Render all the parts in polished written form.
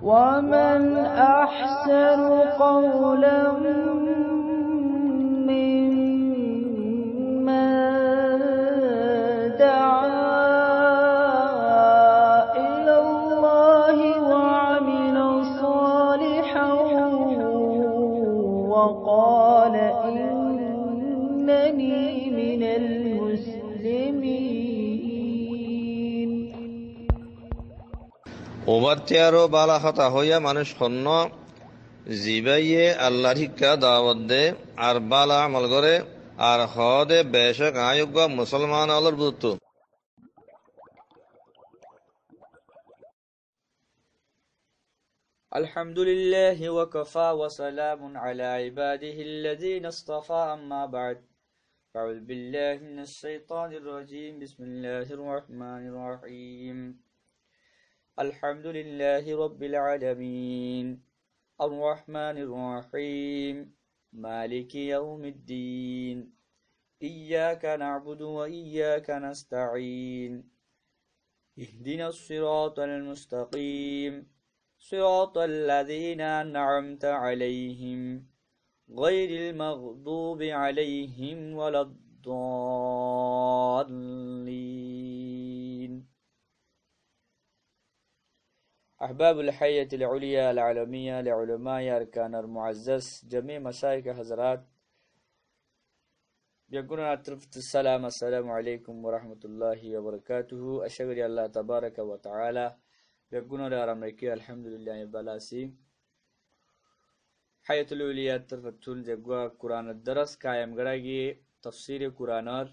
ومن أحسن قولا ممن دعا إلى الله وعمل صالحا وقال إنني من المسلمين. উমাত্যারো বালা হতা হইয়া মানুষ হন্য জিবাইয়ে আল্লাহর শিক্ষা দাওয়াত দে আর বালা আমল করে আর হদে বেশক আয়োগ্য মুসলমান আলোর বুদ্ধ. الحمد لله وكفى وسلام على عباده الذين اصطفى أما بعد أعوذ بالله من الشيطان الرجيم بسم الله الرحمن الرحيم الحمد لله رب العالمين الرحمن الرحيم مالك يوم الدين إياك نعبد وإياك نستعين اهدنا الصراط المستقيم صراط الذين أنعمت عليهم غير المغضوب عليهم ولا الضالين. أحباب الحية العليا العالمية لعلماء أركان المعزز جميع مشايخ حضرات يقولون أطرفت السلام عليكم ورحمة الله وبركاته. أشكر الله تبارك وتعالى يقولون لأرامريكي الحمد لله بلاسي حياة العليا ترفتول جگوا قرآن الدرس قائم گراگی تفسیر قرآنر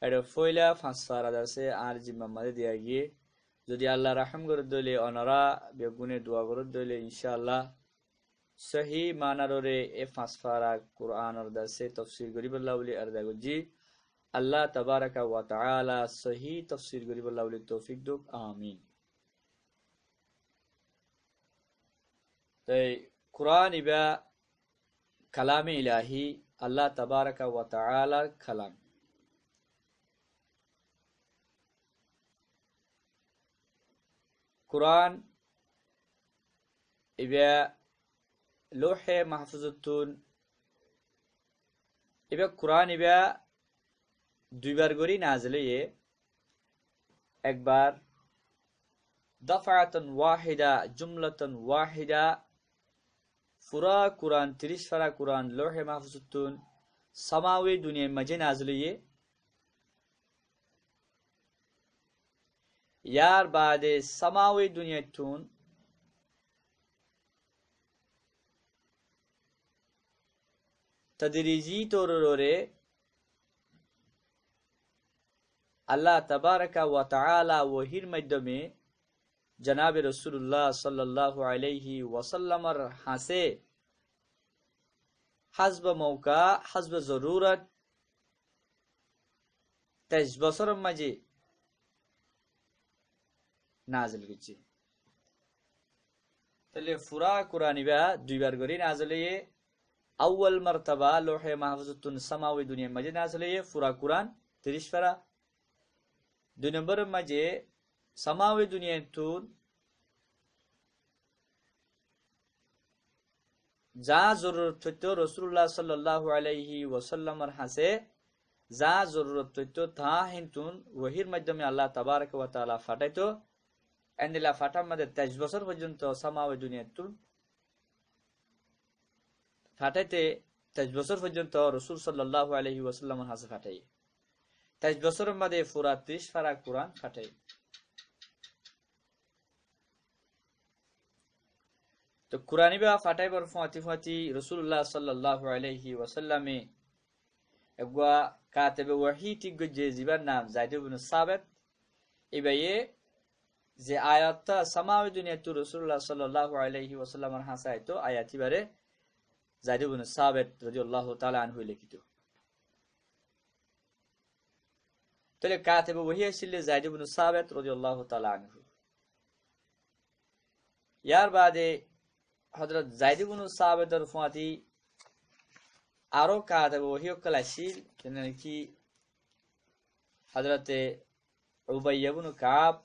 এডফইলা ফাঁসফারা দাসে আর জিম্মামাদে দিয়াগি যদি আল্লাহ রাহম করে দলে অনারা বেগুনে দোয়া করে দলে ইনশাআল্লাহ সহি মানাররে এ ফাঁসফারা কুরআনের দাসে তাফসীর গরিবুল্লাহ ওলি আরদাগজি আল্লাহ তাবারাকা ওয়া তাআলা সহি তাফসীর গরিবুল্লাহ ওলি তৌফিক দুক আমিন. তাই কুরআন ইবা কালামে ইলাহি আল্লাহ তাবারাকা ওয়া তাআলার কালাম. কুরআন ইবা লৌহে মাহফুজতুন ইবা কুরআন ইবা দুইবার করে নাযিল হয়ে একবার দফাতান ওয়াহিদা জুমলাতান ওয়াহিদা পুরা কুরআন 30 পারা কুরআন লৌহে মাহফুজতুন সামাওয়ী দুনিয়ার মাঝে নাযিল হয়ে यार बादे समावी दुनियातून तदरीजी तौरे अल्लाह तबारका व तआला वहीर मध्यमे जनाब रसूलुल्लाह सल्लल्लाहु अलैहि वसल्लमर हासे हस्ब मौका हस्ब जरूरत 23 বছর মাঝে নাযিল হয়েছে. তাহলে পুরা কুরআন ইবা দুইবার করে নাযিল হয়ে আউয়াল মারতাবা লৌহে মাহফুজতুন সামাওয়ী দুনিয়ার মাঝে নাযিল হয়ে পুরা কুরআন 30 পারা. দুই নম্বর মাঝে সামাওয়ী দুনিয়াতুন যা জরুরত হইতো রাসূলুল্লাহ সাল্লাল্লাহু আলাইহি ওয়াসাল্লামের হাসে যা জরুরত হইতো তা হিন্তুন ওহির মাধ্যমে আল্লাহ তাবারক ওয়া তাআলা ফাটাইতো. এন্দিলা ফাটার মধ্যে 23 বছর পর্যন্ত সামাওয়ী দুনিয়াতুন ফাটাইতে 23 বছর পর্যন্ত রাসূল সাল্লাল্লাহু আলাইহি ওয়াসাল্লামের হাসে ফাটাই 23 বছরের মধ্যে পুরা 30 পারা কুরআন ফাটাই. তো কুরআন বা ফাটাইবার ফাতি রাসূলুল্লাহ সাল্লাল্লাহু আলাইহি ওয়াসাল্লামে একগা কাতিবে ওয়াহি টিগো যে জিবার নাম যায়েদ ইবনে সাবিত ইবায়ে যে আয়াতটা সামাওয়ী দুনিয়াতু রাসূলুল্লাহ সাল্লাল্লাহু আলাইহি ওয়াসাল্লামের হাসাইতো আয়াতি বারে যায়েদ ইবনে সাবিত রাদিয়াল্লাহু তাআলা আনহু লিখিত. তাহলে কাতিবে ওয়াহি ছিল যায়েদ ইবনে সাবিত রাদিয়াল্লাহু তাআলা আনহু. ইয়ার বাদে হযরত যায়েদ ইবনে সাবিতের ফাতি আরো কাতিবে ওয়াহি কলাশিল কি হযরতে উবাই ইবনে কাব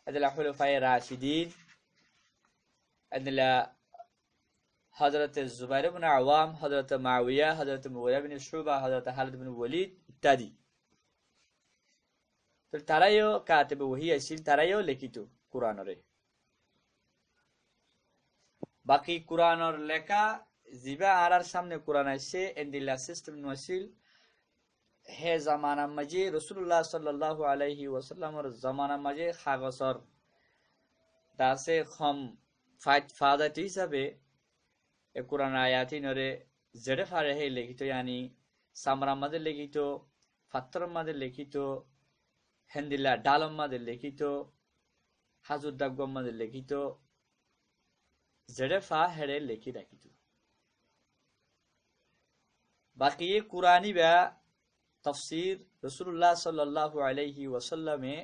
আদলা খুলাফায়ে রাশিদিন এদিলা হযরত জুবাইর ইবনে আওয়াম, হযরত মুআবিয়া, হযরত মুগিরা বিন শুবা, হযরত খালিদ বিন ওয়ালিদ ইত্যাদি। তো তারাইও কাতিবে ওহী আছিল, তারাইও লিখিত কুরআনরে। বাকি কুরআনর লেখা জিবা আরার সামনে কুরআন আইছে এন্দিলা সিস্টেম নছিল হে জামানা মাঝে রাসূলুল্লাহ সাল্লাল্লাহু আলাইহি ওয়াসাল্লামের জামানা মাঝে কাগজর দাসে খম ফাদাতি হিসাবে এ কুরআন আয়াতি নরে জেডে ফারে হে লিখিত, ইয়ানি সামরা মাঝে লিখিত, ফাত্তর মাঝে লিখিত, হেন্দিলা ডালম মাঝে লিখিত, হাজুর দাগম মাঝে লিখিত, জেডে ফা হেরে লিখি রাখিত। বাকি কুরআনি বা তাফসীর রাসূলুল্লাহ সাল্লাল্লাহু আলাইহি ওয়াসাল্লামে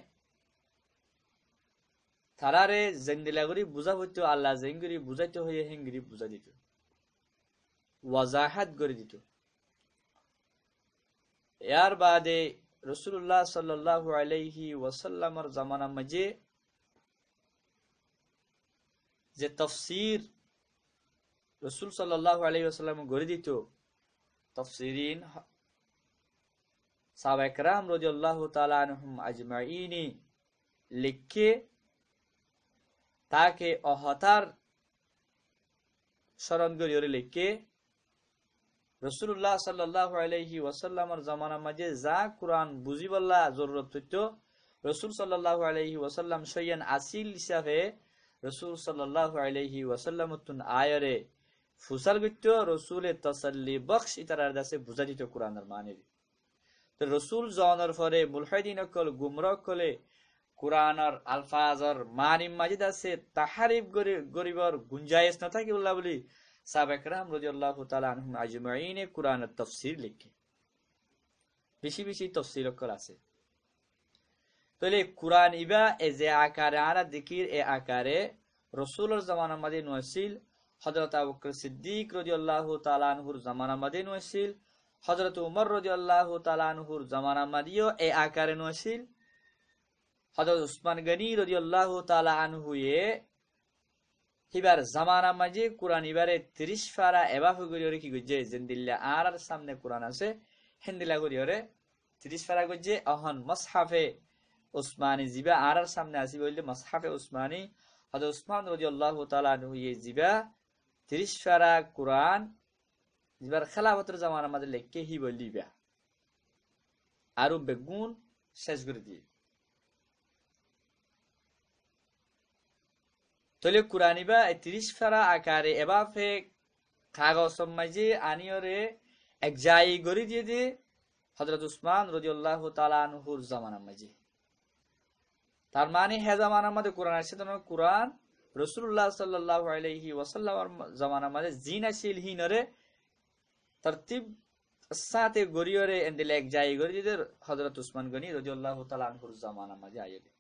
তারারে জেন্দিলাগরি বুঝা হইতো, আল্লাহ জেঙ্গরি বুঝাইতে হইয়ে হেঙ্গরি বুঝা দিত, ওয়াজাহাত করে দিত। এর বাদে রাসূলুল্লাহ সাল্লাল্লাহু আলাইহি ওয়াসাল্লামের জামানা মাঝে যে তাফসীর রাসূল সাল্লাল্লাহু আলাইহি ওয়াসাল্লাম গড়ে দিত, তাফসীরিন সাহাবায়ে কেরাম রাদিয়াল্লাহু তাআলা আনহুম আজমাইন লিখে তাকে অহতার স্মরণ করিয়ে লিখে রাসূলুল্লাহ সাল্লাল্লাহু আলাইহি ওয়াসাল্লামের জামানা মাঝে যা কুরআন বুঝিবল্লা জরুরত হইতো রাসূল সাল্লাল্লাহু আলাইহি ওয়াসাল্লাম সয়ান আসিল হিসাবে রাসূল সাল্লাল্লাহু আলাইহি ওয়াসাল্লাম তুন আয়ারে ফুসাল গিতো রাসূলের তাসাল্লি বখশ ইতারার দাসে বুঝা দিত কুরআনের মানে। তো রাসূল জানার পরে মুলহিদিন কল গুমরাহ কলে কুরআনের আলফাজর মানি মাজিদ আছে তাহরিফ গরিবর গুঞ্জাইশ না থাকে বলা বলি সাহাবায়ে কেরাম রাদিয়াল্লাহু তাআলা আনহুম আজমাইন কুরআনের তাফসীর লিখে বেশি বেশি তাফসীর করা আছে। তাহলে কুরআন ইবা এ যে আকারে আরা যিকির এ আকারে রাসূলের জামানা মাঝে নছিল, হযরত আবু বকর সিদ্দিক রাদিয়াল্লাহু তাআলা আনহুর জামানা মাঝে নছিল, হযরত উমর রাদিয়াল্লাহু তাআলা আনহুর জামানা মাঝেও এ আকারে নছিল, হযরত উসমান গনি রাদিয়াল্লাহু তাআলা আনহু এ হিবার জামানা মাঝে কুরআন ইবারে 30 পারা এবা হগরিয়রে কি গজে জিন্দিল্লা আর সামনে কুরআন আছে হিন্দিলা গরিয়রে 30 পারা গজে অহন মুসহাফে উসমানী জিবা আর সামনে আসি বললে মুসহাফে উসমানী হযরত উসমান রাদিয়াল্লাহু তাআলা আনহু এ জিবা 30 পারা কুরআন জিবার খেলাফতের জামানা মাঝে লিখে হি বলিবা আরো বেগুন শেষ করে দিয়ে। তাহলে কুরআনিবা 30 পারা আকারে এবাফে কাগজ মাঝে আনিয়রে এক জায়গায় গড়ি দিয়ে দিয়ে হযরত উসমান রাদিয়াল্লাহু তাআলা আনহুর জামানা মাঝে। তার মানে হে জামানার মধ্যে কুরআন আছে, তো কুরআন রাসূলুল্লাহ সাল্লাল্লাহু আলাইহি ওয়াসাল্লামের জামানার মধ্যে জিন আছিল হিনরে তরতিব সাথে গড়িয়রে এন্দিলে এক জায়গায় গড়ি দিয়ে হযরত উসমান গনি রাদিয়াল্লাহু তাআলা আনহুর জামানা মাঝে আইলে।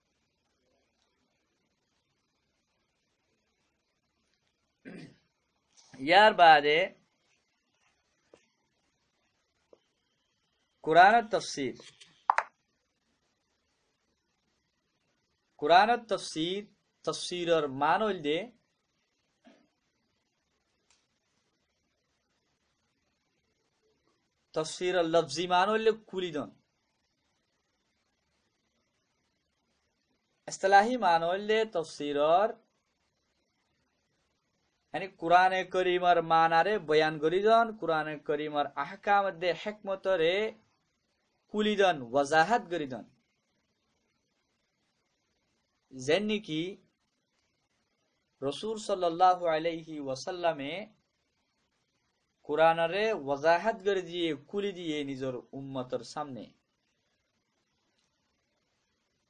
ইয়ার বাদে কুরআনের তাফসীর। কুরআনের তাফসীর তাফসীরের মান হইলে তাফসীরের লফজি মান হইলে কুলিদন, ইসতিলাহি মান হইলে তাফসীরের यानी कुरान करीमर मानारे बयान करिदन, कुरान करीमर अहकाम दे हिकमतरे कुलिदन वजाहत करिदन। जेन्नी की रसूल सल्लल्लाहु अलैहि वसल्लमे कुरानरे वजाहत कर दिए कुली दिए निजर उम्मतर सामने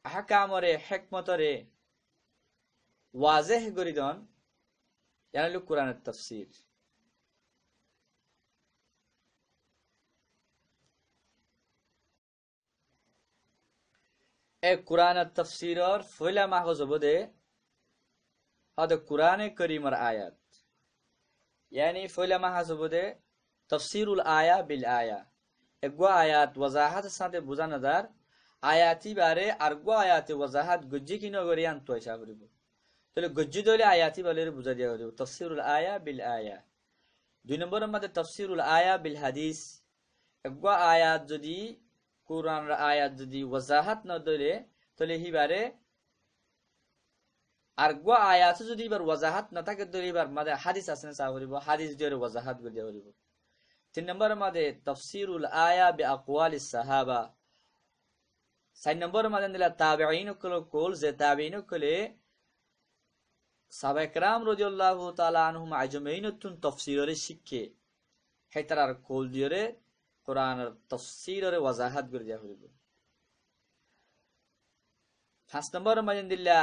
अहकामरे हिकमतरे वाज़ेह करिदन, यानी कुरान तफसीर। ए कुरान तफसीर और फैला माहौज बदे हद कुरान करीमर आयत, यानी फैला माहौज बदे तफसीरुल आया बिल आया। एगो आयत वजाहत साथे बुझा नजार आयाती बारे आरगो आयाते वजाहत गुज्जी की नगरियान तो ऐसा करिबो। তাহলে গজ্জিত হলে আয়াতি বলে বুঝা দেওয়া হইব তাফসিরুল আয়া বিল আয়া। 2 নম্বরের মধ্যে তাফসিরুল আয়া বিল হাদিস। একগা আয়াত যদি কোরআনের আয়াত যদি ওয়াজাহাত না দিলে তাহলে হিবারে আর গো আয়াত যদি এবার ওয়াজাহাত না থাকে তাহলে এবার মধ্যে হাদিস আছে না চাহরিব হাদিস দিয়ে ওয়াজাহাত করে দেওয়া হইব। 3 নম্বরের মধ্যে তাফসিরুল আয়া বি আকওয়ালিস সাহাবা। 4 নম্বরের মধ্যে দিলা তাবেঈন কল যে তাবেঈন কলে সাহাবা کرام রাদিয়াল্লাহু তাআলা আনহুম আজমাইনুন তাফসীরের শিক্ষে হেতার কল দিয়ে কোরআনের তাফসীরের ওয়াজাহাত করে দেওয়া হইব। 5 নম্বরের মধ্যে দিলা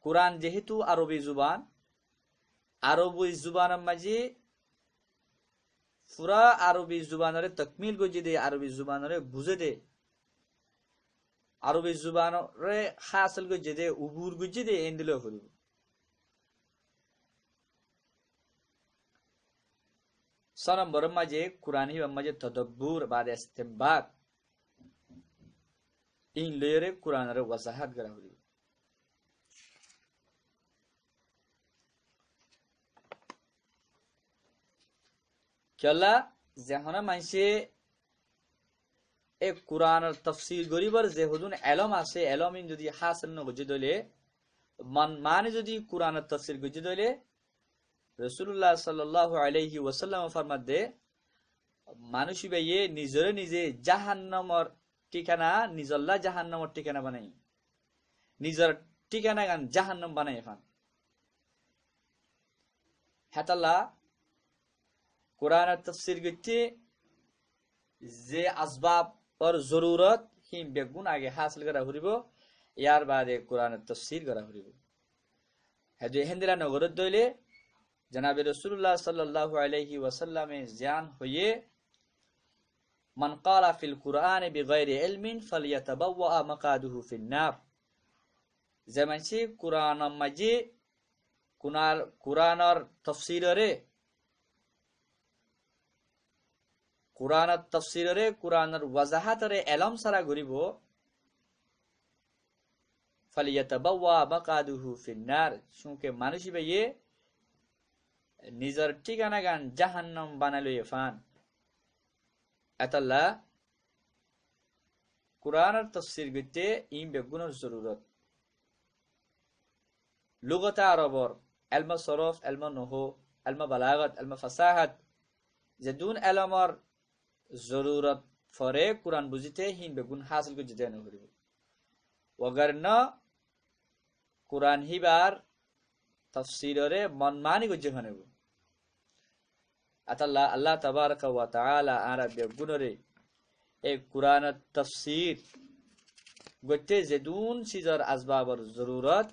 কোরআন যেহেতু আরবি জুবান, আরবি জুবানের মাঝে পুরা আরবি জুবানের তাকমিল গজি দে, আরবি জুবানের বুঝে দে, আরবি জুবানের হাসিল গজি দে, উবুর গজি দে এন্দিলে হইব। 6 নম্বরের মাঝে কোরআন হিবার মাঝে তাদাব্বুর বাদ ইস্তিমবাত ইন লয়েরে কোরআনের ওয়াজাহাত করা হইব। কেলা যেহনা মানসে এক কোরআনের তাফসীর গরিবার যে হুদুন ইলম আছে ইলমিন যদি হাসিল ন গজি দলে মানে যদি কোরআনের তাফসীর গজি দলে রাসূলুল্লাহ সাল্লাল্লাহু আলাইহি ওয়াসাল্লাম ফরমাতে মানুষ ভাইয়ে নিজরে নিজে জাহান্নামের ঠিকানা নিজল্লা জাহান্নামের ঠিকানা বানাই, নিজের ঠিকানা গান জাহান্নাম বানাই ফান। হেতাল্লাহ কোরআনের তাফসীর গতি যে আসবাব और जरूरत হিম বেগুন আগে হাসিল করা হইব, ইয়ার বাদে কোরআনের তাফসীর করা হইব। হেদু হেন্দিরা নগরত দইলে জনাবে রাসূলুল্লাহ সাল্লাল্লাহু আলাইহি ওয়াসাল্লামে জান হয়ে মান ক্বালা ফিল কুরআন বিগাইরি ইলমিন ফালইয়াতাবাওয়া মাকাদুহু ফিন নার। যেমানসি কোরআন মাঝে কোরআনের তাফসীরে কোরআনের তাফসীরে কোরআনের ওয়াজাহাতরে ইলম সারা গরিব ফালিয়াতাবাওয়া মাকাদুহু ফিন নার, শুনকে মানুষই ভাইয়ে নিজের ঠিকানা গান জাহান্নাম বানালয়ে ফান। এতাল্লাহ কোরআনের তাফসীর গতে ইম বেগুনের জরুরত। লুগত আরবর ইলম সরফ, ইলম নহু, ইলম বালাগত, ইলম ফাসাহাত যেদুন ইলমর জরুরত ফরে কোরআন বুঝিতে হিন বেগুন হাসিল করে যেতে নহরিব। ওয়াগারন কোরআন হিবার তাফসীরে মনমানি গজে হনেব। আতাল্লাহ আল্লাহ তাবারকা ওয়া তাআলা আরা বেগুনরে এই কোরআনের তাফসীর গতে যেদুন সিজার আসবাবর জরুরত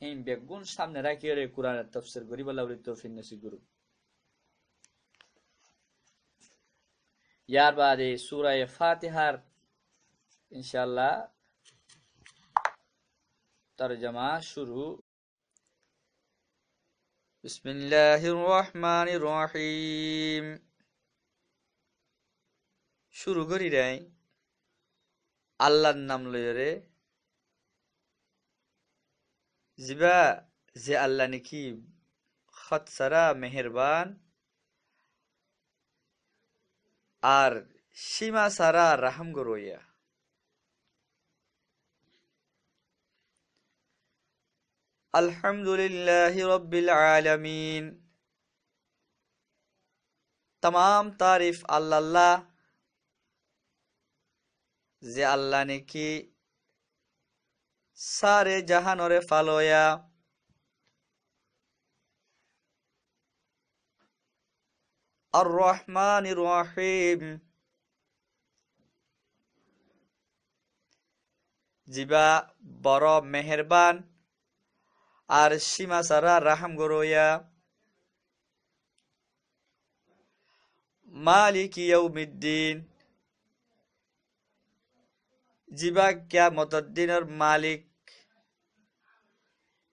হিন বেগুন সামনে রাখিয়ে কোরআনের তাফসীর গরিব আল্লাহ তৌফিক নসিব করুক। ইয়ার বাদে সূরা ফাতিহার ইনশাআল্লাহ তরজমা শুরু। বিসমিল্লাহির রহমানির রহিম। শুরু করি রাই আল্লাহর নাম লইরে, জিবা যে আল্লাহ নাকি খত সারা মেহেরবান আর সীমা সারা রাহম গরইয়া। আলহামদুলিল্লাহি রাব্বিল আলামিন। तमाम तारीफ अल्लाह जे अल्लाह ने की सारे जहान और फालोया। अर्रहमानिर रहीम जिबा बड़ मेहरबान और सीमा सारा रहम गरोया। मालिक यौमिद्दीन जिबा क्या मुतद्दीन और मालिक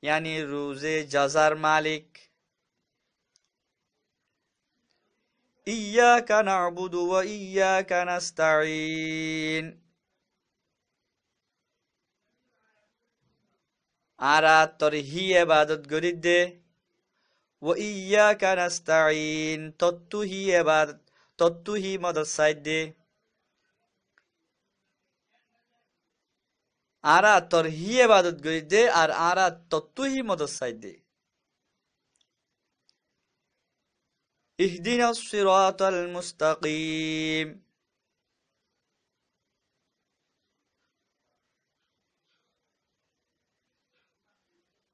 यानी रोजे जजार मालिक। इय्याका नअबुदु व इय्याका नस्तईन আরা তোর হি এবাদত গরি দে ও ইয়াকা নাস্তাইন তত্তু হি এবাদত তত্তু হি মদদ সাইদ দে আরা তোর হি এবাদত গরি দে আর আরা তত্তু হি মদদ সাইদ দে ইহদিনাস সিরাতাল মুস্তাকিম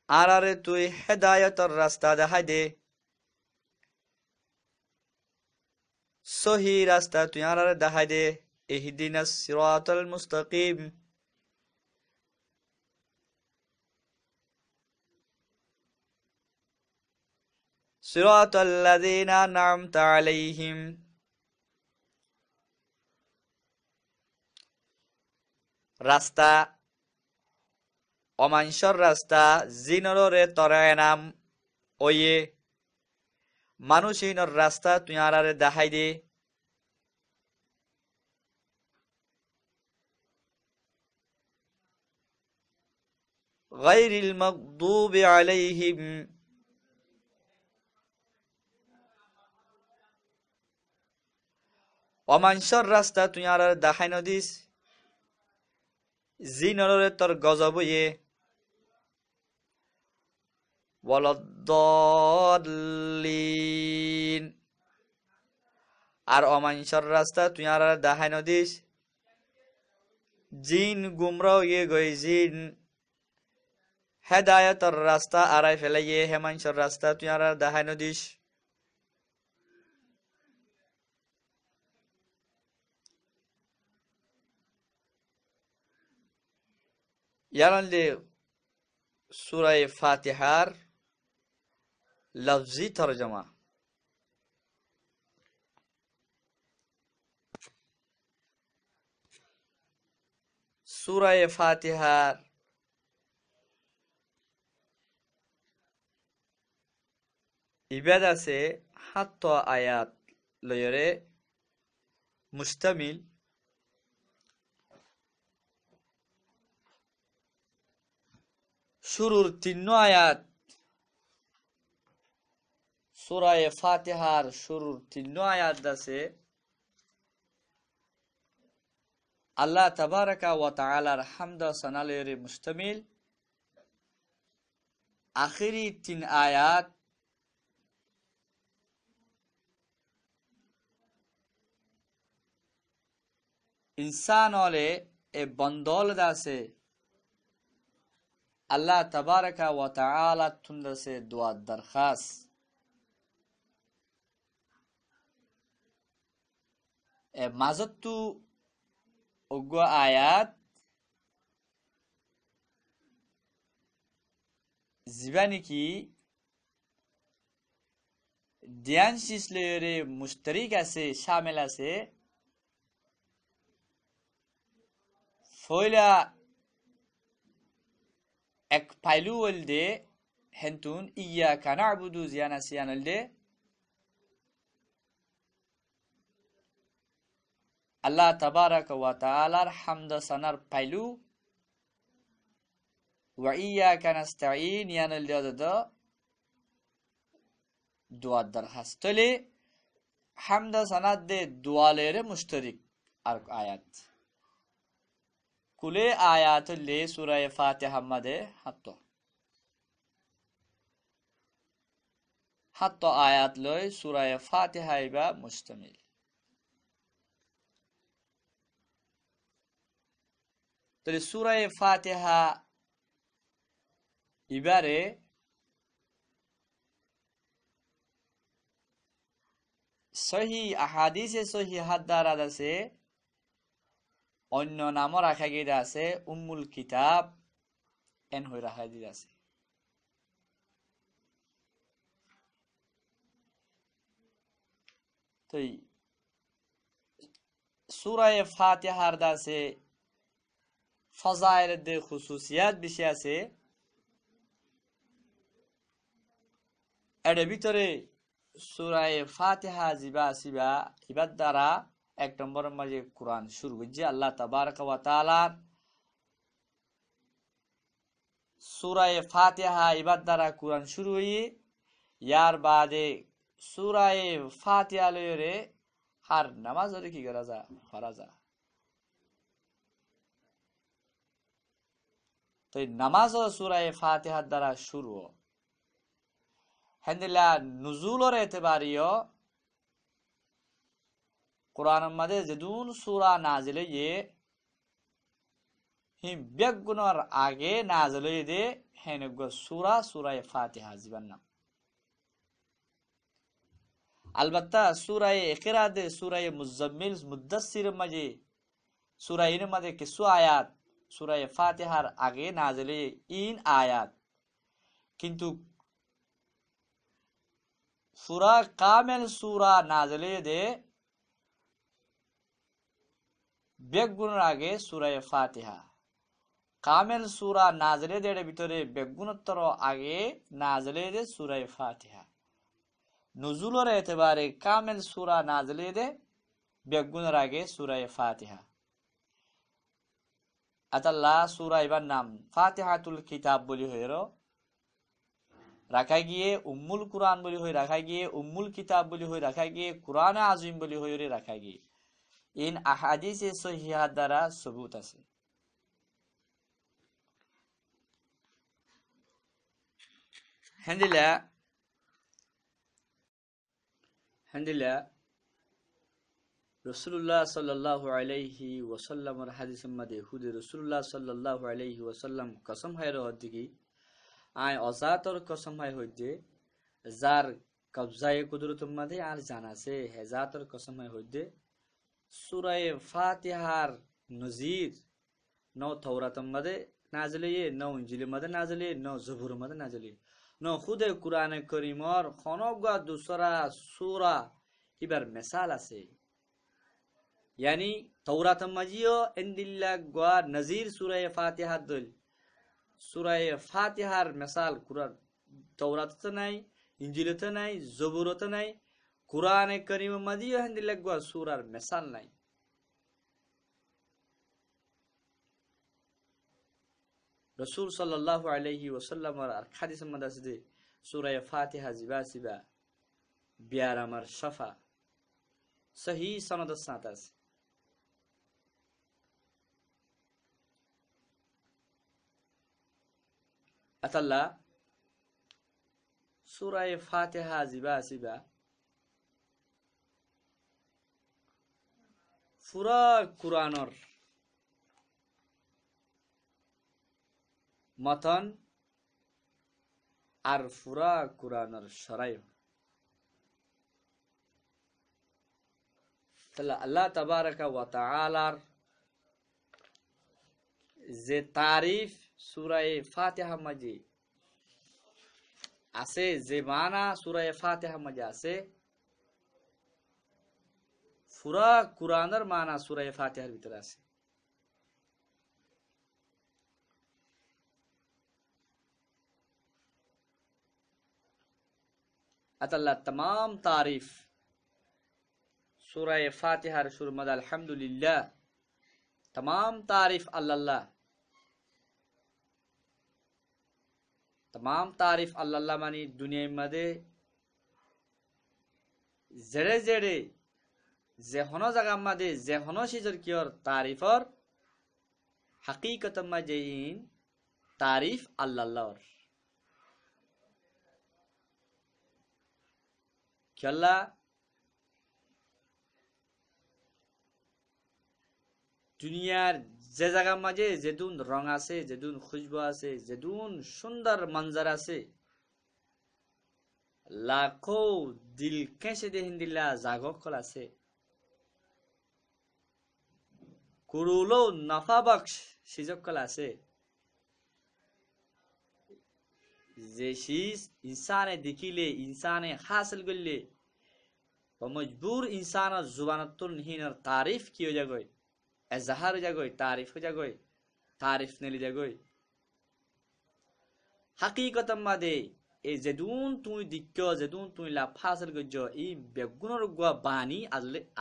আরারে তুই হেদায়তর রাস্তা দেখাই দে সহি রাস্তা তুই আরারে দেখাই দে ইহদিনাস সিরাতাল মুস্তাকিম সিরাতাল লাযিনা আন'আমতা আলাইহিম রাস্তা অমানসর রাস্তা জিনরে তরায় নাম ওয়ে মানুষইনর রাস্তা তুই আরারে দেখাই দে গায়রিল মাগদুবি আলাইহিম অমানসর রাস্তা তুই আরারে দেখাই নদিস জিনরে তোর গজব ইয়ে ওয়ালাদ্দাল্লিন আর অমানসর রাস্তা তুই আরারে দেখাই নদিস জিন গুমরাহ ইয়ে গই জিন হেদায়তর রাস্তা আড়াই ফেলাইয়ে হেমানসর রাস্তা তুই আরারে দেখাই নদিস ইয়ারলে সূরা ফাতিহার লফজি তরজমা সূরা ফাতিহার ইবাদ আছে ৭ আয়াত লয়রে মুস্তামিল শুরুর ৩ আয়াত সূরা ফাতিহার শুরুর ৩ আয়াত আছে আল্লাহ তাবারাকা ওয়া তাআলার হামদ ও সানা লয়রে মুস্তামিল আখিরি ৩ আয়াত ইনসান ওলে এ বন্দল দাসে আল্লাহ তাবারাকা ওয়া তাআলা তুন্দসে দোয়া দরখাস এ মাজতু ওগো আয়াত জীবানি কি ধ্যান শিসলেরে মুশতারিক আছে শামিল আছে ফয়লা এক পাইলু ওলদে হেন্তুন ইয়াকা না'বুদু জিয়ানা সিয়ান ওলদে আল্লাহ তাবারাকা ওয়া তাআলার হামদ সানার পাইলু ওয়া ইয়াকা নাস্তাঈন ইয়ান ওলদে দোয়া দরখাস্ত তলে হামদ সানাদ দে দোয়ালেরে মুশতারিক আর আয়াত কুলে আয়াত লে সূরা ফাতিহা মাদে হাত্ত আয়াত লয় সূরা ফাতিহা ইবা মুস্তামিল তলে সূরা ফাতিহা ইবারে সহি আহাদিসে সহি হাদ্দারাদ আছে অন্য নাম রাখা গিয়ে আছে উম্মুল কিতাব এন হয়ে রাখা দিয়ে আছে তো সূরা ফাতিহার দাসে ফজাইল দে খুসুসিয়াত বিষয় আছে এর ভিতরে সূরা ফাতিহা জিবা সিবা ইবাদ দ্বারা ১ নম্বরের মাঝে কোরআন শুরু হচ্ছে আল্লাহ তাবারাকা ওয়া তাআলার সূরায়ে ফাতিহা এবার দ্বারা কোরআন শুরু হয়ে ইয়ার বাদে সূরায়ে ফাতিহা লয়রে আর নামাজরে কি করা যা পড়া যা। তো এই নামাজও সূরায়ে ফাতিহার দ্বারা শুরু। হেন্দিলা নুজুলর এতেবারিও কোরআনের মধ্যে যেদুন সূরা নাজিল হয়ে হিম বেগুনার আগে নাজিল হয়ে দে হেনগ সূরায়ে ফাতিহা জীবন নাম। अलबत्ता सूरह इकरा दे सूरह मुज़म्मिल मुद्दस्सिर मजे सूरह इन मदे किस्सु आयात सूरह फातिहार आगे नाजिल इन आयात किंतु सूरा कामिल सूरा नाजिल दे बेगुन आगे सूरह फातिहा कामिल सूरा नाजिल दे ভিতরে বেগুনত্তর আগে নাজিল দে सूरह फातिहा নুজুলের এতেবারে কামিল সূরা নাজিল দে বেগুনের আগে সূরায়ে ফাতিহা। আতাল্লাহ সূরা এবার নাম ফাতিহাতুল কিতাব বলি হইরো রাখা গিয়ে উম্মুল কুরআন বলি হই রাখা গিয়ে উম্মুল কিতাব বলি হই রাখা গিয়ে কুরআন আযীম বলি হইরে রাখা গিয়ে ইন আহাদিসে সহিহা দ্বারা সবুত আছে। হামদুলিল্লাহ রাসূলুল্লাহ সাল্লাল্লাহু আলাইহি ওয়াসাল্লামের হাদিসের মধ্যে হুদে রাসূলুল্লাহ সাল্লাল্লাহু আলাইহি ওয়াসাল্লাম কসম হয় রহদিকি আয় অজাতর কসম হয় হইতে যার কবজায়ে কুদরতের মধ্যে আর জানাছে হেজাতর কসম হয় হইতে সূরায়ে ফাতিহার নজির ন তাওরাতের মধ্যে নাজিল ন ইনজিলের মধ্যে নাজিল ন জবুরের মধ্যে নাজিল ন খুদে কুরআনে কারীমর খনগা দুসরা সূরা ইবার মিসাল আছে। यानी तौरात मजियो इंदिल्ला गवा नजीर सूरह फातिहा दल सूरह फातिहार मिसाल कुरान तौरात तो नहीं इंजिल तो नहीं जबूर तो नहीं कुरान करीम मजियो इंदिल्ला गवा सूरार मिसाल नहीं। रसूल सल्लल्लाहु अलैहि वसल्लम और हदीस मदसदे सूरह फातिहा जिबा सिबा बियारामर शफा सही सनद सातास अतल्ला सूरह फातिहा जिबा सिबा पूरा कुरानर मतन और पूरा कुरानर शराय तल्ला अल्लाह तबारक व तआला जे तारीफ सूरह फातिहा मजे आसे जे माना सूरह फातिहा मजे आसे पूरा कुरानर माना सूरह फातिहार भीतर आसे। अतल्ला तमाम तारीफ सूरह फातिहार शुरू मद अल्हम्दुलिल्लाह तमाम तारीफ अल्लाह तमाम तारीफ अल्लाह मानी दुनिया मदे जड़े जड़े जे हनो जगह मदे जे हनो शिजर की और तारीफ और हकीकत मजेइन तारीफ अल्लाह और क्योंला दुनियार जे जगह मजे जेदुन रंग आसे जेदुन खुशबू आसे जेदुन सुंदर मंजर आसे लाखों दिल कैसे दे हिंदिल्ला जागो कल आसे कुरुलो नफा बख्श शिजक कल आसे जे शीज इंसान दिखिले इंसान हासिल गल्ले मजबूर इंसान जुबानतुन हिनर तारीफ कियो जागोय एजहार जागोय तारीफ नेली जागोय हकीकत मदे ए जेदुन तुई दिक्को जेदुन तुई ला फासल गजो ई बेगुनर गुआ बानी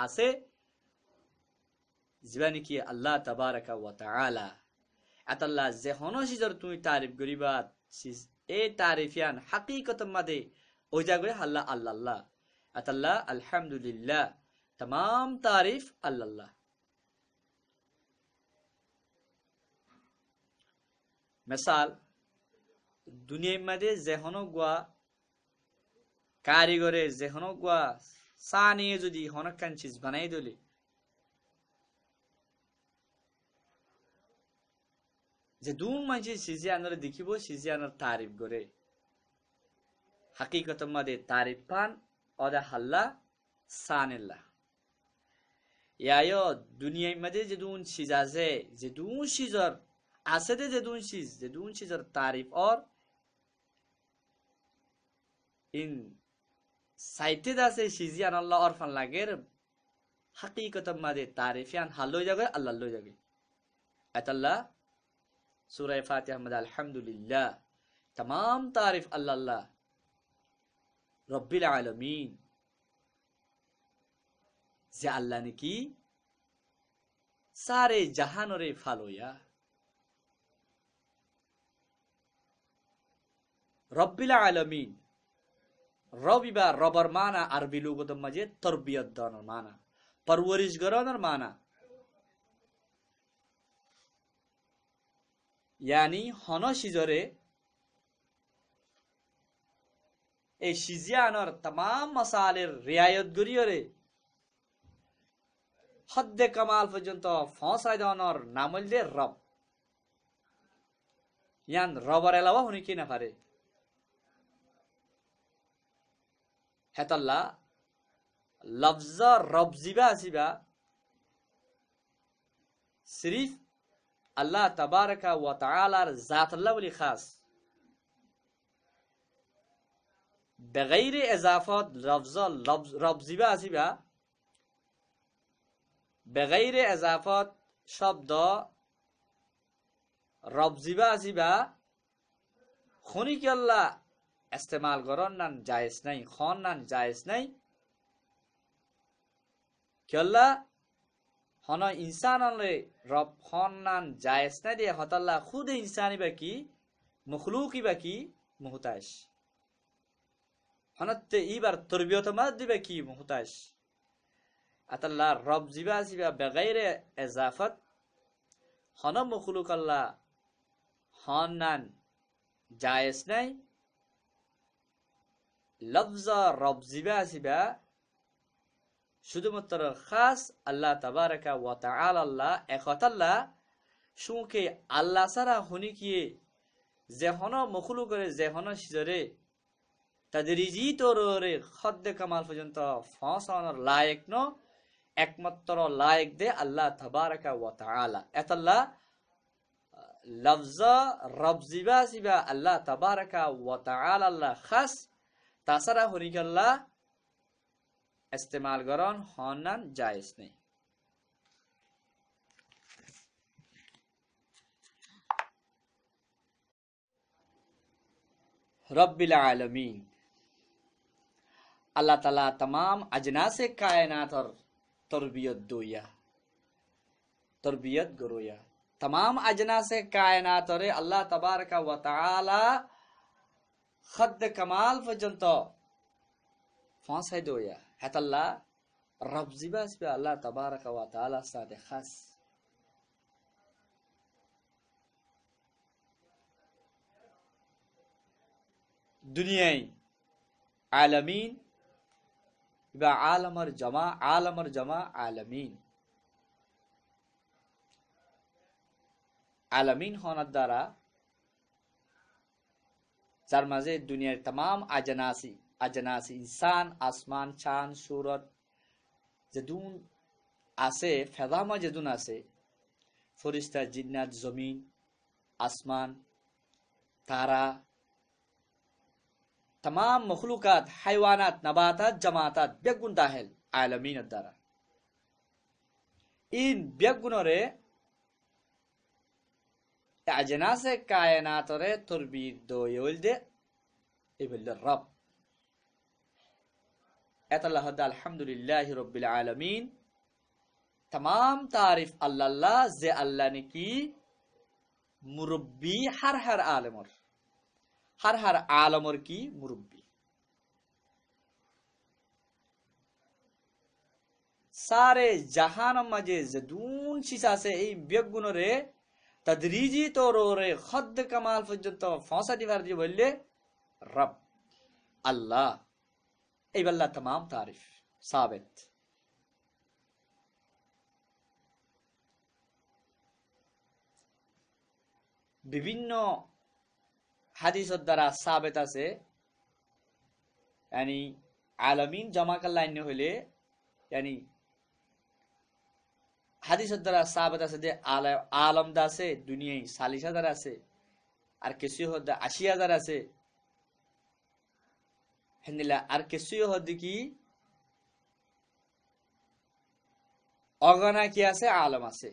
आसे जीवानी की अल्लाह तबारक व तआला আতাল্লাহ যে হনসিজর তুমি তারিফ করিবা এই তারিফিয়ান হাকিকত মাদে ওই জায়গায় আল্লাহ আল্লাহ আতাল্লাহ আলহামদুলিল্লাহ तमाम तारीफ अल्लाह। मिसाल दुनिया मध्ये जेहनो गुआ कारीगरे जेहनो गुआ साने যদি হনকান চিজ বানাই দিলে যে দুন মাঝে সিজি আনার দেখিব সিজি আনার তারিফ করে হাকিকত মাদে তারিফ পান ওদা আল্লাহ সানিল্লাহ यायो दुनिया मध्ये जदून शिजाजे जदून शिजर आसदे जदून शिजर तारीफ और इन साइते दासे शिजियान अल्लाह और फन लागेर हकीकत मध्ये तारीफियान हल्लो जगे अल्लाह लो जगे अतल्लाह सूरह फातिहा में अल्हम्दुलिल्लाह तमाम तारीफ अल्लाह रब्बिल आलमीन যে আল্লাহ নাকি সারে জাহানরে ফালোয়া রব্বিল আলামিন রবিবা রবর মানা আরবি লুগত মাঝে তরবিয়ত দানোর মানা পরওয়ারিশ গরানোর মানা यानी হন সিজরে এই সিজিয়ানর तमाम মসালের রিয়ায়ত গরিয়রে हद कमाल पर्यंत फौसाय दानर नामल दे रब यान रबर अलावा होने की ना पारे हेतल्ला लफ्ज़ रब जिबा सिबा सिर्फ अल्लाह तबारका व तआला ज़ात अल्लाह वली खास बगैर इजाफत लफ्ज़ रब जिबा सिबा बगैर इजाफत शब्द रब जिबा जिबा खुनी के अल्लाह इस्तेमाल करन नन जायज नहीं खान नन जायज नहीं के अल्लाह हना इंसान ले रब खान नन जायज नहीं दे हतल्लाह खुद इंसानी बाकी मखलूकी बाकी मुहताज हनते इबार तरबियत मत दे बाकी मुहताज अतल्लाह रब जिबा जिबा बगैर इजाफत हना मखलूक अल्लाह हानन जायज नहीं लफ्ज़ रब जिबा जिबा शुद्धमत्तर खास अल्लाह तबारका व तआला अल्लाह एकतल्लाह शुके अल्लाह सारा होने किए जेहना मखलूक करे जेहना शिजरे तदरीजी तोरे खद्द कमाल पर्यंत फांसानर लायक न एकमात्र लायक दे अल्लाह तबारका व तआला एतल्लाह लफ्ज़ रब जिबा जिबा अल्लाह तबारका व तआला अल्लाह खास तासरा होने के अल्लाह इस्तेमाल करन हानन जायज नहीं रब्बिल आलमीन अल्लाह ताला तमाम अजनासे कायनात और तरबियत दोया तरबियत गरोया तमाम अजनासे कायनात और अल्लाह तबारका व तआला खद्द कमाल पर्यंत फांसाय दोया हेतल्लाह रब जिबा जिबा अल्लाह तबारका व तआला सादे खास दुनियाई आलमीन बा आलमर जमा आलमीन आलमीन होना द्वारा যার মাঝে দুনিয়ার तमाम আজনাসি इंसान आसमान चांद सूरत जदून आसे फेदामा जदून आसे फरिश्ता जिन्नात जमीन आसमान तारा तमाम मखलूकात हैवानात नबातात जमातात बेगुन दाखिल आलमीन द्वारा इन बेगुनरे अजनासे कायनात रे तरबीत दो योल्दे इबल रब अल्लाह अल्हम्दुलिल्लाहि रब्बिल आलमीन तमाम तारीफ अल्लाह जे अल्लाह ने की মুরব্বী হার আলমর, হার আলমর কি মুরব্বী। সারে জাহান মাঝে যদুন চিজ আছে এই বেগুনরে তদরিজি তোরে খদ্দ কামাল পর্যন্ত ফসা দিবার দিয়ে বললে রব আল্লাহ, এই বল্লা तमाम তারিফ সাবেত। বিভিন্ন হাদিসের দ্বারা সাবেত আছে, यानी আলামিন জমা কাল্লাইন হইলে यानी হাদিসের দ্বারা সাবেত আছে যে আলম দাসে দুনিয়ায় 40,000 আছে, আর কিছু হদ্দে 80,000 আছে, হেন্দিলা আর কিছু হদ্দে কি অগনা কি আছে আলম আছে।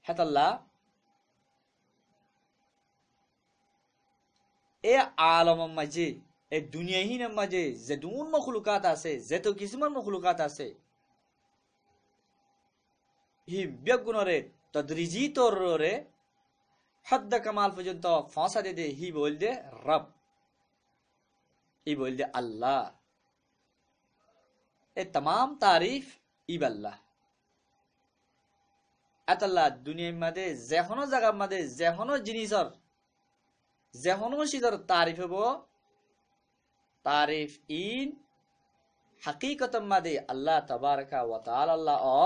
হেতাল্লাহ এ আলম মাঝে এই দুনিয়াহীন মাঝে যেদুন মখলুকাত আছে, যেত কিসিমান মখলুকাত আছে, হি বেগুনরে তদরিজি তোরে হদ্দ কামাল পর্যন্ত ফাঁসা দে হি বল দে রব, ই বল দে আল্লাহ। এ तमाम তারিফ ইবাল্লাহ। আতাল্লাহ দুনিয়ার মধ্যে যেহনো জায়গার মধ্যে যেহনো জিনিসর যেহনো সিদর তারিফ হব, তারিফ ইন হাকিকত মধ্যে আল্লাহ তাবারকা ওয়া তাআলা আল্লাহ ও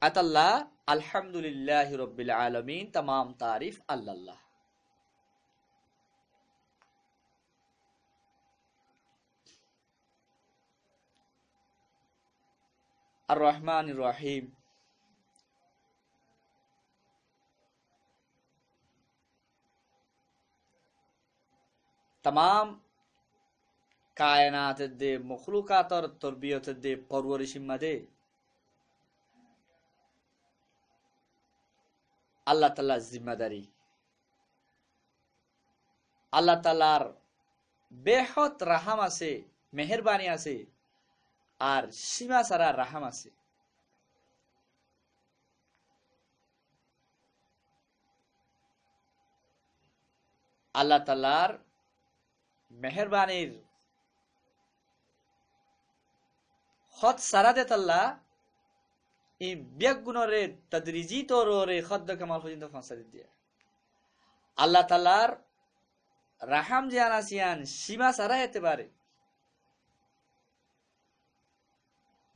আতাল্লাহ আলহামদুলিল্লাহি রাব্বিল আলামিন, तमाम তারিফ আল্লাহ। আর রহমান রহিম, तमाम कायनात दे मखलूकात और तरबियत दे परवरिश मदे আল্লাহ তাআলার জিম্মাদারি। আল্লাহ তাআলার বেহদ রাহাম আছে, মেহেরবানি আছে, আর সীমা ছাড়া রাহাম আছে। আল্লাহ তাআলার মেহেরবানির হদ সারা দে তাল্লা এই বেগুনরে তদরিজি তোরে খদ্দ কামাল পর্যন্ত ফাঁসা দিয়ে আল্লাহ তাআলার রাহাম জিয়ান আসিয়ান সীমা ছাড়া হতে পারে।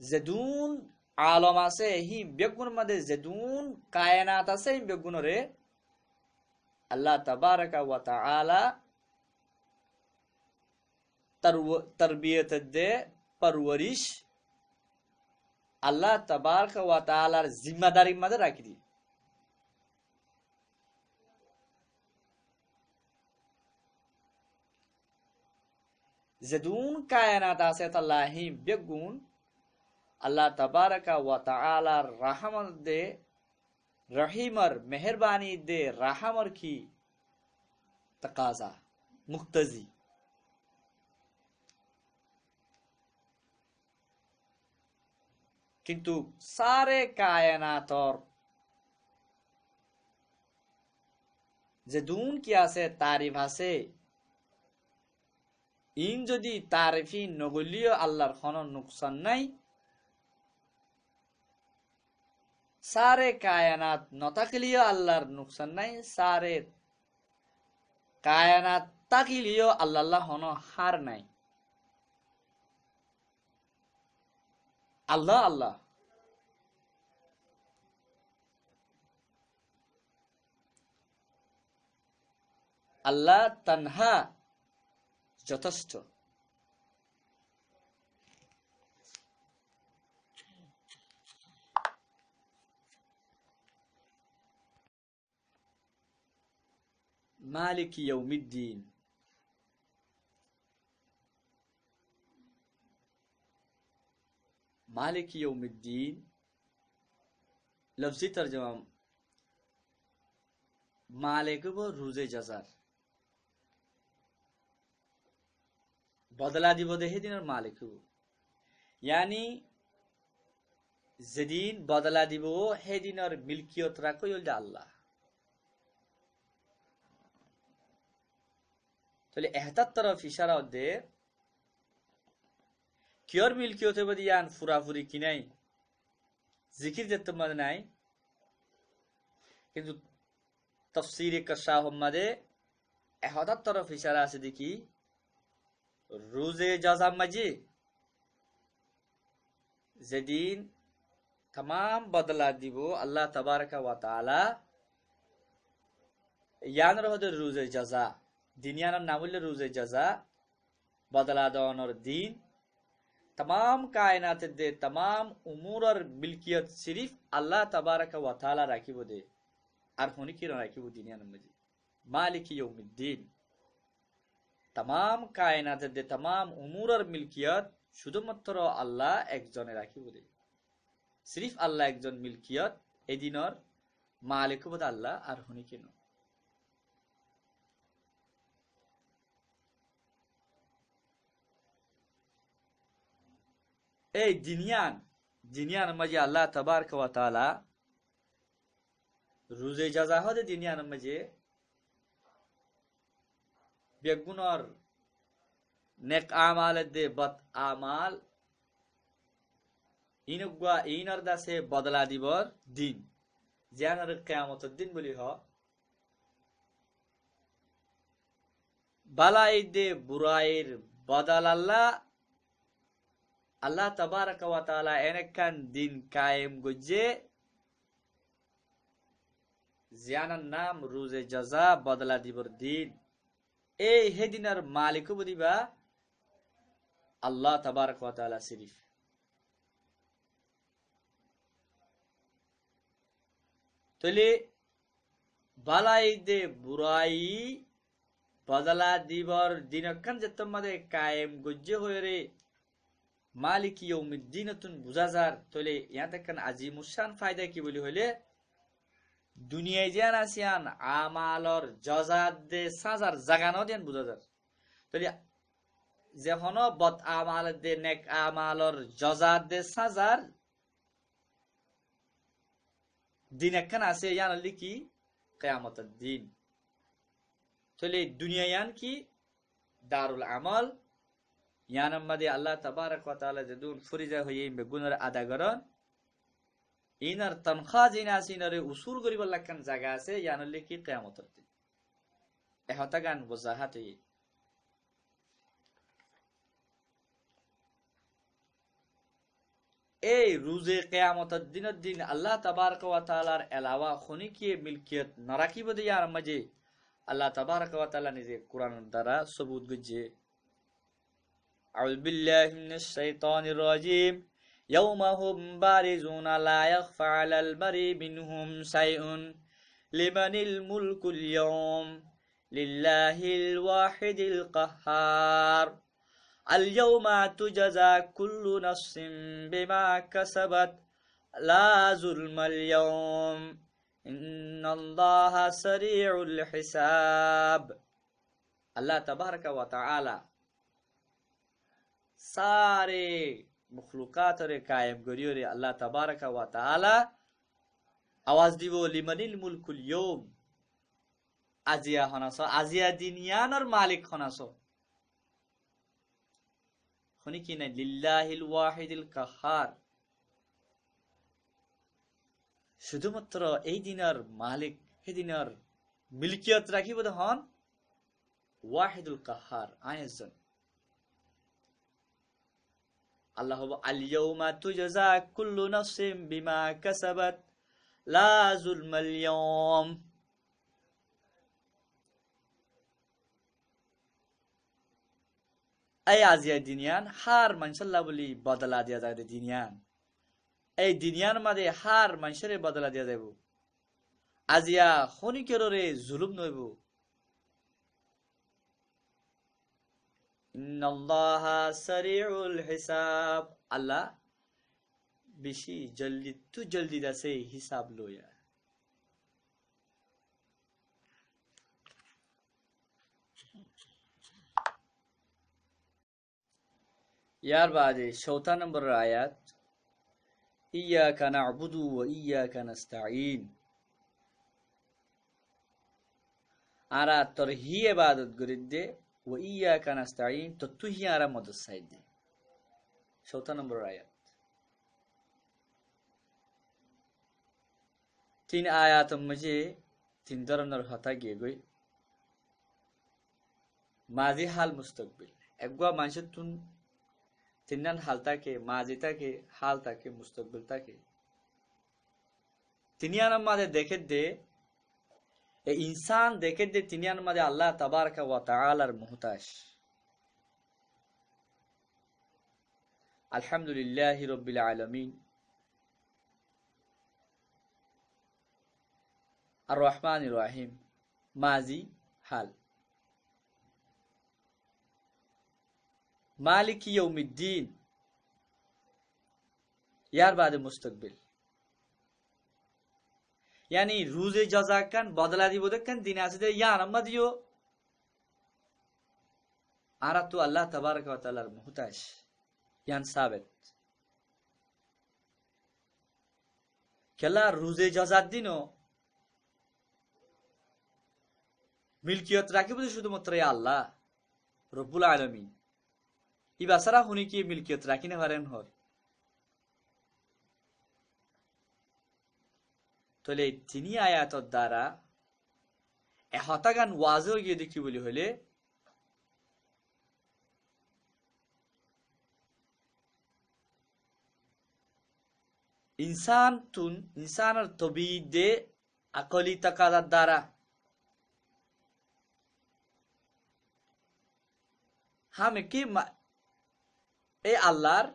যেদুন আলম আছে হি বেগুনের মধ্যে যেদুন কায়নাত আছে এই বেগুনরে আল্লাহ তাবারাকা ওয়া তাআলা तरबियत दे परवरिश আল্লাহ তাবারকা ওয়া তাআলার জিম্মাদারির মধ্যে রাখি দি। যেদুন কায়নাত আছে তাল্লাহি বেগুন আল্লাহ তাবারকা ওয়া তাআলার রহমত দে রহিমর মেহেরবানি দে রাহমর কি তাকাজা মুক্তজি। কিন্তু সারে কায়নাতর যেদুন কি আছে তারিফ আছে, ইন যদি তারিফি নগলিও আল্লাহর কোনো নুকসান নাই। সারে কায়নাত নতাকলিও আল্লাহর নুকসান নাই, সারে কায়নাত তাকিলিও আল্লাহ কোনো হার নাই। আল্লাহ আল্লাহ আল্লাহ তানহা যথেষ্ট। মালিক ইয়াউমিদ্দিন, मालिक यौमिद्दीन लफ्जी तर्जमा मालिक वो रोजे जजार बदला দিব দেহে দিনের মালিক। ইয়ানি যেদিন বদলা দিব সেদিনের মিল্কিয়ত রাখই হল আল্লাহ। তাহলে এহতার তরফ ইশারা দে কিয়র মিল্কিয়ত হবে দিয়ান ফুরাফুরি কি নাই জিকির যেতে মানে নাই, কিন্তু তফসিরে কাশাহ মাদে এহতার তরফ ইশারা আছে দেখি রোজে জাযা মাঝে যেদিন तमाम बदला दिबो अल्लाह तबारक व ताला यान रहोद रोजे जजा दुनिया नाम हलो रोजे जजा बदला देवानोर दिन तमाम कायनात दे तमाम उमूर और मिल्कियत सिर्फ अल्लाह तबारक व ताला राखिबो दे और होनी की राखिबो दुनिया नमजी मालिक यौमिद्दीन तमाम कायनात दे तमाम उमूर और मिल्कियत शुधुमात्र अल्लाह एकजने राखिबो दे सिर्फ अल्लाह एकजन मिल्कियत एदिनर मालिक बोध अल्लाह और हुनी केन ए जिनियान जिनियान मजे अल्लाह तबारक व तआला रोजे जजा होदे जिनियान मजे बेगुनर नेक आमाल दे बद आमाल इनगुआ इनर दासे बदला दिबर दिन जानर कियामतर दिन बोली हो बालाई दे बुराइर बदल अल्लाह अल्लाह तबारक व तआला एनकान दिन कायम गुजे जियानर नाम रोजे जजा बदला दिबर दिन ए हे दिनर मालिक बुदिबा अल्लाह तबारक व तआला सिर्फ तले बालाई दे बुराई बदला दिबर दिनकन जतमदे कायम गुज्जे होरे मालिक यौमिद्दीनतुन बुजाजार तले यहाँ तक अजीमुशान फायदा की बोली होले दुनिया जान आसियान आमालर जजाद दे साजार जगानो देन बुजाजार तले जेहनो बद आमाल दे नेक आमालर जजाद दे साजार दिन से यान लिखी क़यामत दिन तले दुनिया यान की दारुल अमल यान मदे अल्लाह तबारक व तआला जदून फरिजा होये बेगुनर आदा गरन इनर तनखा जिनासिनर उसूल गरिब लकन जगह से यान लिखी क़यामत दिन एहतगान वजाहत ये ए रोजे क़यामत दिन अल्लाह तबारक व तआलार अलावा खुनी की मिल्कियत नराकी बदे यार मजे अल्लाह तबारक व तआला ने कुरान द्वारा सबूत गुजे अऊज़ु बिल्लाहि मिनश शैतानिर रजीम यौमहुम बारिज़ून ला यख्फा अलल मरी मिनहुम शैउन लिमनिल मुल्कुल यौम लिल्लाहिल वाहिदिल क़ह्हार اليوم تجزى كل نفس بما كسبت لا ظلم اليوم إن الله سريع الحساب الله تبارك وتعالى सारे मखलूकात रे कायम करियो रे अल्लाह तबारक व तआला आवाज दिबो लिमनिल मुल्कुल यौम आजिया हनासो आजिया दुनियानर मालिक हनासो खुनी की नहीं लिल्लाहिल वाहिदिल कहार शुधुमात्र এই দিনের মালিক এই দিনের মিলকিয়ত রাখিব হন ওয়াহিদুল কাহার আয়াজন আল্লাহ আল ইয়াউমা তুজজা কুল্লু নাফসিন বিমা কাসাবাত লা যুলমাল ইয়াউম ऐ आजिया दिनियान हार मनसल्ला बोली बदला दिया जाए दिनियान ऐ दिनियान मादे हार मनसरे बदला दिया जाए आजिया होनी केरो रे जुलुम नोबो इन्नल्लाहा सरीउल हिसाब अल्लाह बेशी जल्दी तू जल्दी दासे हिसाब लोया ইয়ার বাদে 14 নম্বরের আয়াত, ইয়াকা না'বুদু ওয়া ইয়াকা নাস্তাঈন। আরা তোর হি ইবাদত করিদ্দে ওয়া ইয়াকা নাস্তাঈন, তো তুই আরা মদদ চাইদে। 14 নম্বরের আয়াত। 3 আয়াত মধ্যে 3 ধরনের হতা গিয়ে গই, মাজি হাল মুস্তাকবিল। একগুয়া মানুষের তুন তিনান হাল থাকে, মাজি থাকে, হাল থাকে, মুস্তাকবিল থাকে। তিনি আনার মাঝে দেখে দে, এই ইনসান দেখে দে তিনি আনার মাঝে আল্লাহ তাবারকা ওয়া তাআলার মুহতাজ। আলহামদুলিল্লাহি রাব্বিল আলামিন, আর রহমানির রহিম, মাজি হাল। মালিক ইয়াউমিদ্দিন, ইয়ার বাদে মুস্তাকবিল। यानी रूजे जजा कान बदला दी बोदे कान दिन आसे दे यार अम्मा दियो आरा तो अल्लाह तबारक व तआला मुहताज यान साबित केला रूजे जजा दिनो मिल्कियत राखी बोदे শুধুমাত্র আল্লাহ রব্বুল আলামিন। ইবাসারা হুনি কি মিল্কিয়ত রাখি না পারেন হর তোলে তিনি আয়াতর দ্বারা এ হতাগান ওয়াজে গিয়ে দেখি বলি হলে ইনসান তুন ইনসানের তবিদে আকলি তাকাদার দ্বারা হামে কি এ আল্লাহর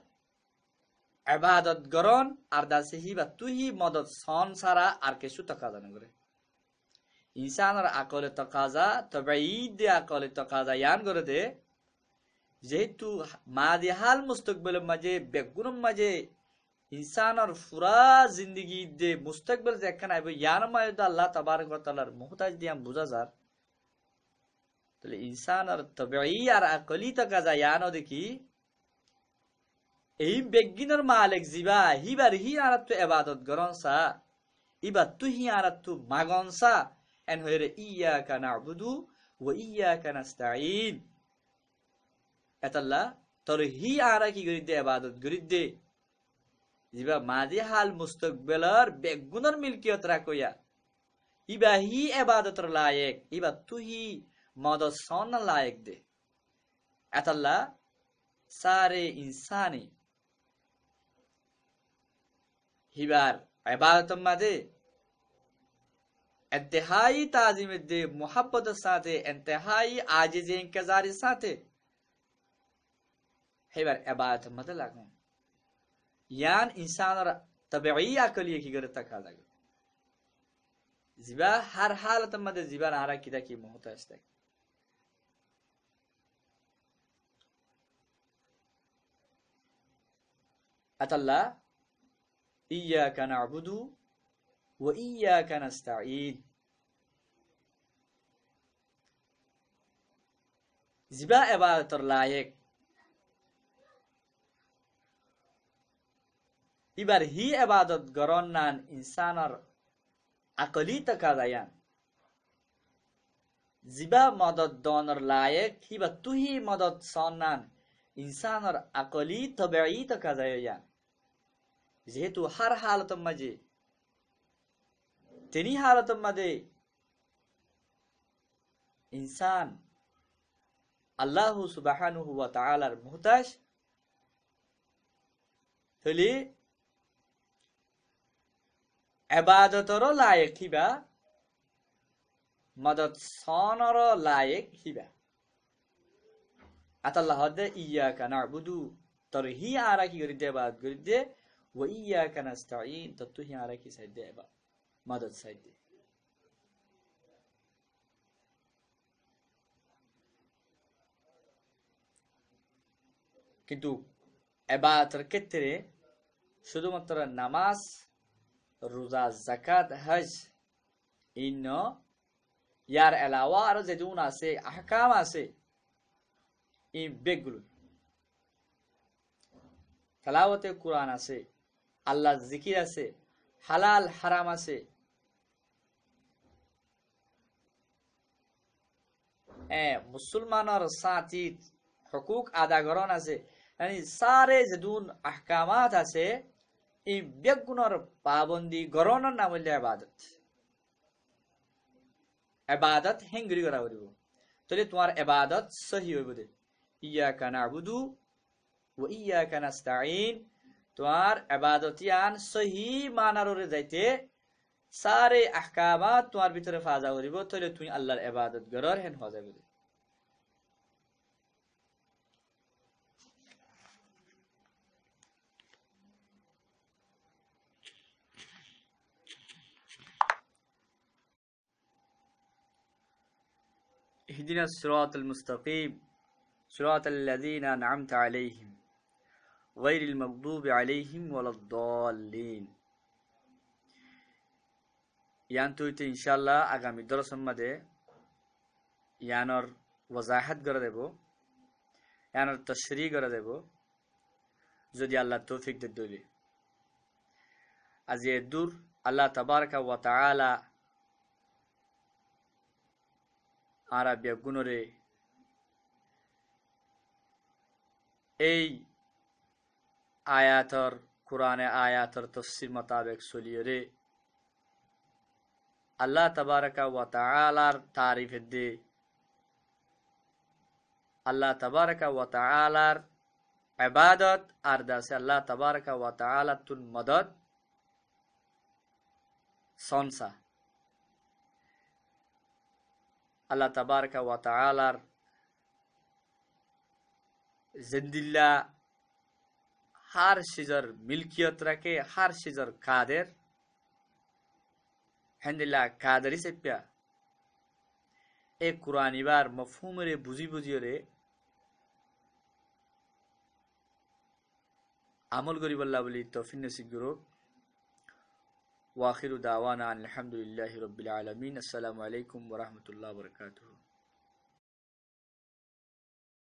ইবাদত গরন আর দাসহি বা তুহি মদদ সন সারা আর কিছু তাকাদা না করে ইনসানের আকলে তাকাজা তবাইদ আকলে তাকাজা ইয়ান করে দে যেহেতু মাদি হাল মুস্তাকবিল মাঝে বেগুন মাঝে ইনসানের পুরা জিন্দেগি দে মুস্তাকবিল যেখানে আইব ইয়ান মাঝে আল্লাহ তাবারক ওয়া তাআলার মুহতাজ দিয়া বুঝা যার তাহলে ইনসানের তবাই আর আকলি তাকাজা ইয়ানো দেখি এই বেগিনের মালিক জিবা হিবার হি আরাত ইবাদত গরনসা ইবা তুহি আরাত মাগনসা এন হইরে ইয়াকা না'বুদু ওয়া ইয়াকা নাস্তাঈন। এতাল্লা তোর হি আরা কি করি দে ইবাদত করি দে জিবা মাদি হাল মুস্তাকবিলের বেগুনের মিলকিয়ত রাখয়া ইবা হি ইবাদতের লায়েক ইবা তুহি মদদ সন লায়েক দে। এতাল্লা সারে ইনসানি हिबार इबादत मादे इंतहाई ताजीम दे मोहब्बत साथे इंतहाई आजिज़ इंतज़ार साथे हिबार इबादत मादे लागो यान इंसान और तबई अकलिये की गरत का लागो जिबा हर हालत मादे जिबा नारा किदा की मोहताज तक अतल्ला इय्याका नअबुदु व इय्याका नस्ताईन। जिबा इबादतर लायक इबार ही इबादत गरन्नान इंसानर अकली तकादायान जिबा मदद दोनर लायक हिबा तुही मदद सन्नान इंसानर अकली तबई तकादायान যেহেতু হার হালতের মাঝে তিনি হালতের মাঝে ইনসান আল্লাহ সুবহানাহু ওয়া তাআলার মুহতাজ হলে ইবাদতর লায়েক হিবা মদদ সনর লায়েক হিবা আতাল্লাহ দে ইয়াকা না'বুদু তর হি আরা কি করি দে ইবাদত করি দে وإياك نستعين تطهي عليك سيد إبا مدد سيد কিন্তু ইবাদতের ক্ষেত্রে শুধুমাত্র নামাজ রোজা যাকাত হজ ইন্ন ইয়ার এলাওয়া আর যেগুলো আছে আহকাম আছে এই বেগুলো তেলাওয়াতে কোরআন আছে, আল্লাহ জিকির আছে, হালাল হারাম আছে, মুসলমানের সাথী হকুক আদাগরণ আছে, yani সারে যেদুন আহকামাত আছে এই বেগুনের পাবন্দি গরণের নাম হইলে ইবাদত। ইবাদত হেঙ্গরি করা হইব, তাহলে তোমার ইবাদত সহি হইব। দে ইয়াকা নাবুদু ওয়া ইয়াকা নাস্তাঈন, তোমার ইবাদতিয়ান সহি মানারে যাইতে সারে আহকামাত তোমার ভিতরে ফাজা হইব, তাহলে তুমি আল্লাহর ইবাদত গরর হেন হয়ে যাবে। اهدنا الصراط المستقيم صراط الذين أنعمت عليهم غير المغضوب عليهم ولا الضالين। ইয়ানতুইতে ইনশাআল্লাহ আগামী দর্শন মধ্যে ইয়ানর ওয়াজাহাত করে দেব, ইয়ানর তাশরীহ করে দেব যদি আল্লাহ তৌফিক দেয় দইলে। আজ এ দূর আল্লাহ তাবারকা ওয়া তাআলা আরা বেগুনরে এই আয়াতর কোরআনে আয়াতর তফসির মোতাবেক চলিয়ে রে আল্লাহ তাবারকা ওয়া তাআলার তারিফ দে, আল্লাহ তাবারকা ওয়া তাআলার ইবাদত আর দাসে আল্লাহ তাবারকা ওয়া তাআলা তুন মদদ সনসা, আল্লাহ তাবারকা ওয়া তাআলার জিন্দিল্লা হার সিজর মিলকিয়ত রাখে, হার সিজর কাদের হেন্দিল্লা কাদেরি সেপিয়া এ কুরআন ইবার মফহুমরে বুঝি বুঝিয়ে আমল করি বল্লা বলি তৌফিক নসিব করুক। ওয়া আখিরু দাওয়ানা আলহামদুলিল্লাহি রাব্বিল আলামিন। আসসালামু আলাইকুম ওয়া রাহমাতুল্লাহি ওয়া বারাকাতুহু।